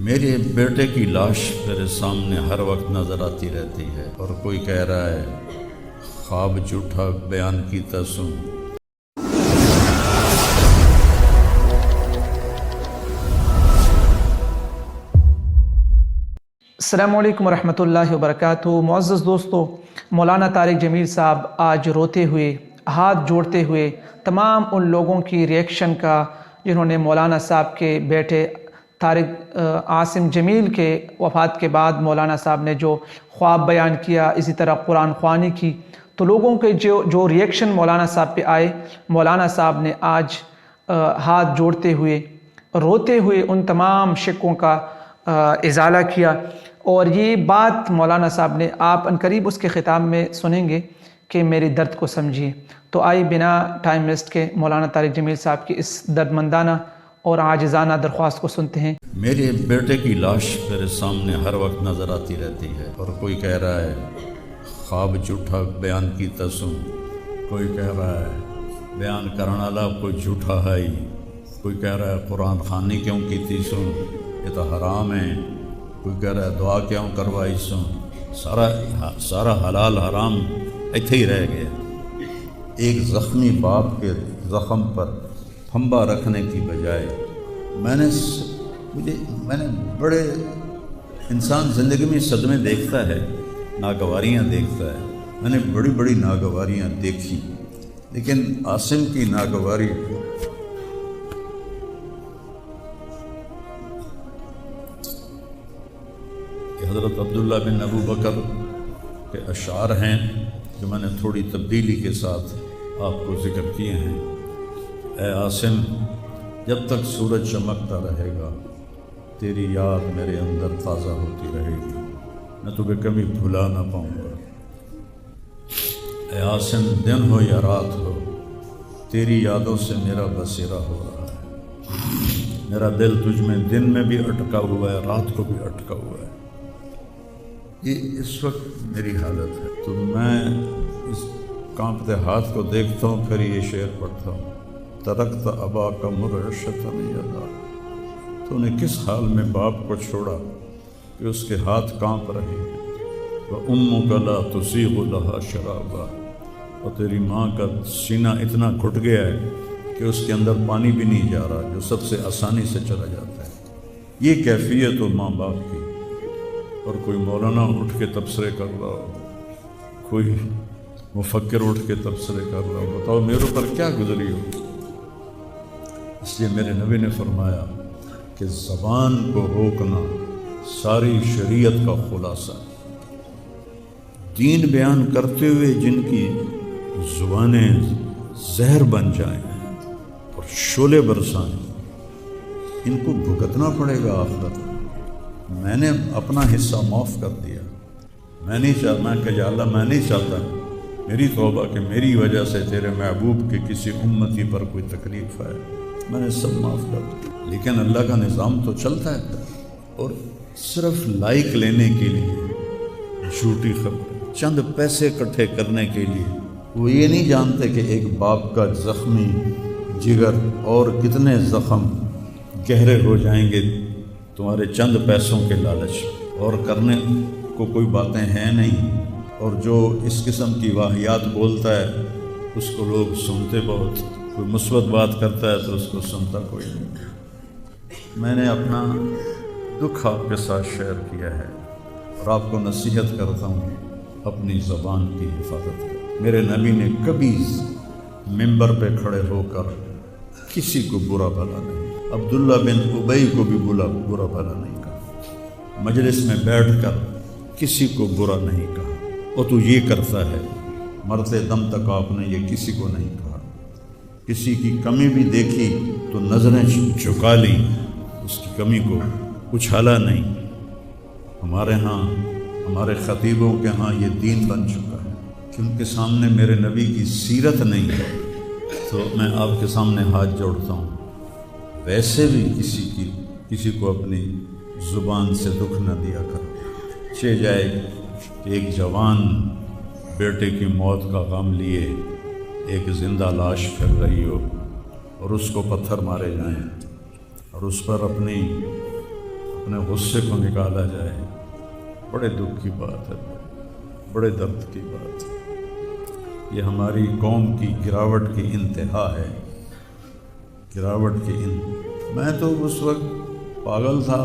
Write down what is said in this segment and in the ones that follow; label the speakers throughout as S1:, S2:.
S1: میرے بیٹے کی لاش میرے سامنے ہر وقت نظر آتی رہتی ہے، اور کوئی کہہ رہا ہے خواب جھوٹا بیان کیتا سوں۔
S2: السلام علیکم ورحمۃ اللہ وبرکاتہ۔ معزز دوستو، مولانا طارق جمیل صاحب آج روتے ہوئے، ہاتھ جوڑتے ہوئے تمام ان لوگوں کی ریئیکشن کا جنہوں نے مولانا صاحب کے بیٹے طارق عاصم جمیل کے وفات کے بعد مولانا صاحب نے جو خواب بیان کیا، اسی طرح قرآن خوانی کی، تو لوگوں کے جو ریئیکشن مولانا صاحب پہ آئے، مولانا صاحب نے آج ہاتھ جوڑتے ہوئے روتے ہوئے ان تمام شکوں کا ازالہ کیا، اور یہ بات مولانا صاحب نے آپ عنقریب اس کے خطاب میں سنیں گے کہ میری درد کو سمجھیے۔ تو آئیے بنا ٹائم ویسٹ کے مولانا طارق جمیل صاحب کی اس دردمندانہ اور عاجزانہ درخواست کو سنتے ہیں۔
S1: میرے بیٹے کی لاش میرے سامنے ہر وقت نظر آتی رہتی ہے، اور کوئی کہہ رہا ہے خواب جھوٹا بیان کیتا سوں، کوئی کہہ رہا ہے بیان کرنے والا کوئی جھوٹا ہے، کوئی کہہ رہا ہے قرآن خوانی کیوں کیتی سوں، یہ تو حرام ہے، کوئی کہہ رہا ہے دعا کیوں کروائی سوں۔ سارا حلال حرام ایتھے ہی رہ گیا۔ ایک زخمی باپ کے زخم پر پھنبا رکھنے کی بجائے میں نے بڑے انسان زندگی میں صدمے دیکھتا ہے، ناگواریاں دیکھتا ہے، میں نے بڑی بڑی ناگواریاں دیکھی، لیکن عاصم کی ناگواری حضرت عبداللہ بن ابو بکر کے اشعار ہیں جو میں نے تھوڑی تبدیلی کے ساتھ آپ کو ذکر کیے ہیں۔ اے عاصم، جب تک سورج چمکتا رہے گا تیری یاد میرے اندر تازہ ہوتی رہے گی، میں تمہیں کبھی بھلا نہ پاؤں گا۔ اے عاصم، دن ہو یا رات ہو تیری یادوں سے میرا بسیرا ہو رہا ہے، میرا دل تجھ میں دن میں بھی اٹکا ہوا ہے، رات کو بھی اٹکا ہوا ہے۔ یہ اس وقت میری حالت ہے، تو میں اس کانپتے ہاتھ کو دیکھتا ہوں، پھر یہ شعر پڑھتا ہوں۔ ترکت ابا کا مرشتاً یدا، تو نے کس حال میں باپ کو چھوڑا کہ اس کے ہاتھ کانپ رہے ہیں۔ وَأُمُّكَ لَا تُسِيغُ لَهَا شَرَابًا، اور تیری ماں کا سینہ اتنا گھٹ گیا ہے کہ اس کے اندر پانی بھی نہیں جا رہا، جو سب سے آسانی سے چلا جاتا ہے۔ یہ کیفیت ہو ماں باپ کی، اور کوئی مولانا اٹھ کے تبصرے کر رہا ہو، کوئی مفکر اٹھ کے تبصرے کر رہا ہو، بتاؤ میرے اوپر کیا گزری ہو۔ اس لیے میرے نبی نے فرمایا کہ زبان کو روکنا ساری شریعت کا خلاصہ ہے۔ دین بیان کرتے ہوئے جن کی زبانیں زہر بن جائیں اور شعلے برسائیں، ان کو بھگتنا پڑے گا آخرت میں۔ میں نے اپنا حصہ معاف کر دیا، میں نہیں چاہتا کہ یا اللہ، میں نہیں چاہتا، میری توبہ کہ میری وجہ سے تیرے محبوب کے کسی امتی پر کوئی تکلیف آئے، میں نے سب معاف کر دیا۔ لیکن اللہ کا نظام تو چلتا ہے، اور صرف لائک لینے کے لیے جھوٹی خبر، چند پیسے اکٹھے کرنے کے لیے، وہ یہ نہیں جانتے کہ ایک باپ کا زخمی جگر اور کتنے زخم گہرے ہو جائیں گے تمہارے چند پیسوں کے لالچ، اور کرنے کو کوئی باتیں ہیں نہیں، اور جو اس قسم کی واہیات بولتا ہے اس کو لوگ سنتے بہت، کوئی مثبت بات کرتا ہے تو اس کو سنتا کوئی نہیں۔ میں نے اپنا دکھ آپ کے ساتھ شیئر کیا ہے، اور آپ کو نصیحت کرتا ہوں اپنی زبان کی حفاظت کریں۔ میرے نبی نے کبھی ممبر پہ کھڑے ہو کر کسی کو برا بھلا نہیں، عبداللہ بن ابی کو بھی برا بھلا نہیں کہا، مجلس میں بیٹھ کر کسی کو برا نہیں کہا، اور تو یہ کرتا ہے، مرتے دم تک آپ نے یہ کسی کو نہیں کہا۔ کسی کی کمی بھی دیکھی تو نظریں جھکا لیں، اس کی کمی کو اچھالا نہیں۔ ہمارے ہاں، ہمارے خطیبوں کے ہاں یہ دین بن چکا ہے کہ ان کے سامنے میرے نبی کی سیرت نہیں ہے، تو میں آپ کے سامنے ہاتھ جوڑتا ہوں، ویسے بھی کسی کو اپنی زبان سے دکھ نہ دیا کر۔ چہ جائے کہ ایک جوان بیٹے کی موت کا غم لیے ایک زندہ لاش پھر رہی ہو، اور اس کو پتھر مارے جائیں، اور اس پر اپنی اپنے غصے کو نکالا جائے، بڑے دکھ کی بات ہے، بڑے درد کی بات ہے۔ یہ ہماری قوم کی گراوٹ کی انتہا ہے، گراوٹ کی میں تو اس وقت پاگل تھا،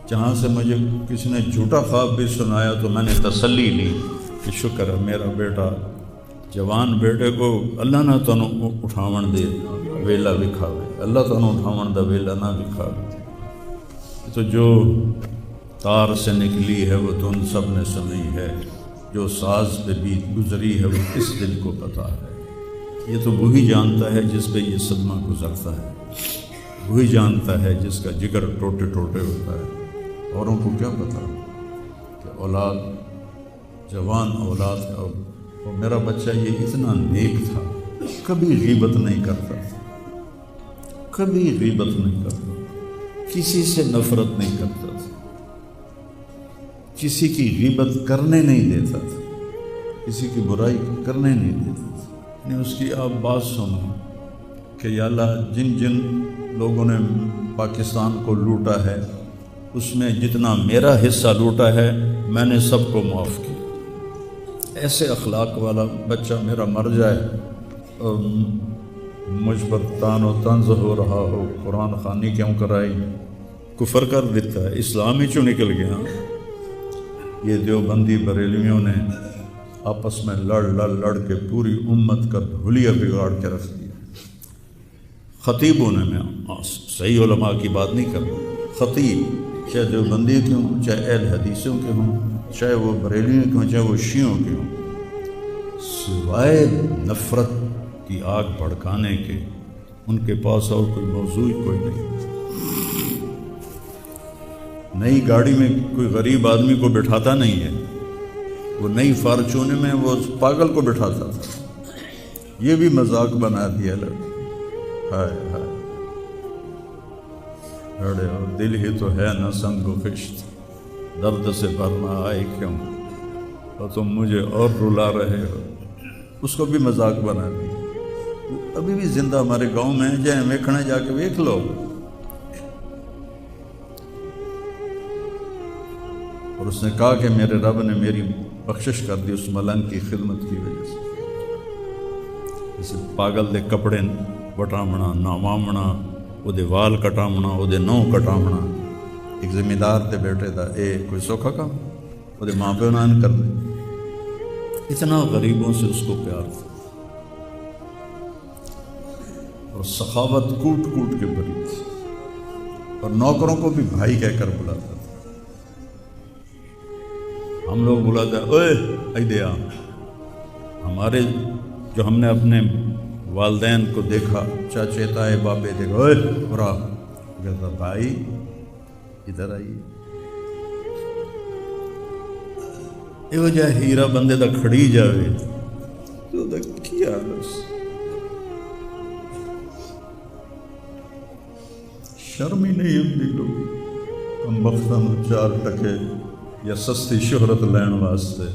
S1: جہاں سے مجھے کسی نے جھوٹا خواب بھی سنایا تو میں نے تسلی لی کہ شکر ہے میرا بیٹا، جوان بیٹے کو اللہ نہ تنوں اٹھاون دے ویلا وکھاوے، اللہ تنوں اٹھاون دا ویلا نہ وکھاوے۔ تو جو تار سے نکلی ہے وہ دھن سب نے سنی ہے، جو ساز پہ بیت گزری ہے وہ کس دل کو پتہ ہے۔ یہ تو وہی جانتا ہے جس پہ یہ صدمہ گزرتا ہے، وہی جانتا ہے جس کا جگر ٹوٹے ٹوٹے ہوتا ہے۔ اوروں کو کیا پتہ کہ اولاد، جوان اولاد کا، اور میرا بچہ یہ اتنا نیک تھا، کبھی غیبت نہیں کرتا تھا، کبھی غیبت نہیں کرتا، کسی سے نفرت نہیں کرتا تھا، کسی کی غیبت کرنے نہیں دیتا تھا، کسی کی برائی کرنے نہیں دیتا تھا۔ یعنی اس کی آپ بات سنو کہ یا اللہ جن جن لوگوں نے پاکستان کو لوٹا ہے اس میں جتنا میرا حصہ لوٹا ہے میں نے سب کو معاف کیا۔ ایسے اخلاق والا بچہ میرا مر جائے اور مجھ پر تان و طنز ہو رہا ہو، قرآن خوانی کیوں کرائی، کفر کر دیتا ہے، اسلام ہی چوں نکل گیا۔ یہ دیوبندی بریلویوں نے آپس میں لڑ کے پوری امت کا دھولیا بگاڑ کے رکھ دیا۔ خطیبوں نے، میں صحیح علماء کی بات نہیں کر رہا، خطیب چاہے دیوبندی کے ہوں، چاہے اہل حدیثوں کے ہوں، چاہے وہ بریلویوں کے ہوں، چاہے وہ شیعوں کے ہوں، سوائے نفرت کی آگ بھڑکانے کے ان کے پاس اور کوئی موضوع کوئی نہیں۔ نئی گاڑی میں کوئی غریب آدمی کو بٹھاتا نہیں ہے، وہ نئی فارچونے میں وہ پاگل کو بٹھاتا تھا۔ یہ بھی مذاق بنا دیا لڑکے، ہائے ہائے ارے اور دل ہی تو ہے نہ سنگ و خشت، درد سے بھرنا آئے کیوں، اور تم مجھے اور رلا رہے ہو۔ اس کو بھی مذاق بنا دیا۔ وہ ابھی بھی زندہ ہمارے گاؤں میں جائیں ویکھنے جا کے ویکھ لو۔ اور اس نے کہا کہ میرے رب نے میری بخشش کر دی اس ملنگ کی خدمت کی وجہ سے۔ اسے پاگل دے کپڑے وٹامنا، ناوامنا، وہ دے وال کٹامنا، وہ دے نو کٹامنا، ایک زمیندار دے بیٹے دا اے کوئی سوکھا کام، وہ دے ماں پیو نان کر دے۔ اتنا غریبوں سے اس کو پیار تھا، اور سخاوت کوٹ کوٹ کے بری تھی، اور نوکروں کو بھی بھائی کہہ کر بلاتا تھا۔ ہم لوگ بلاتے ہیں اوے ایدے آ، ہمارے جو ہم نے اپنے والدین کو دیکھا، چاچے تائے بابے دیکھا، اوے برا کہتا بھائی ادھر آئیے۔ یہ وجہ ہیرا بندے دا کھڑی جاوے تو دا کیا بس شرم ہی نہیں ہوتی لوگ کم بختاں چار ٹکے یا سستی شہرت لین واسطے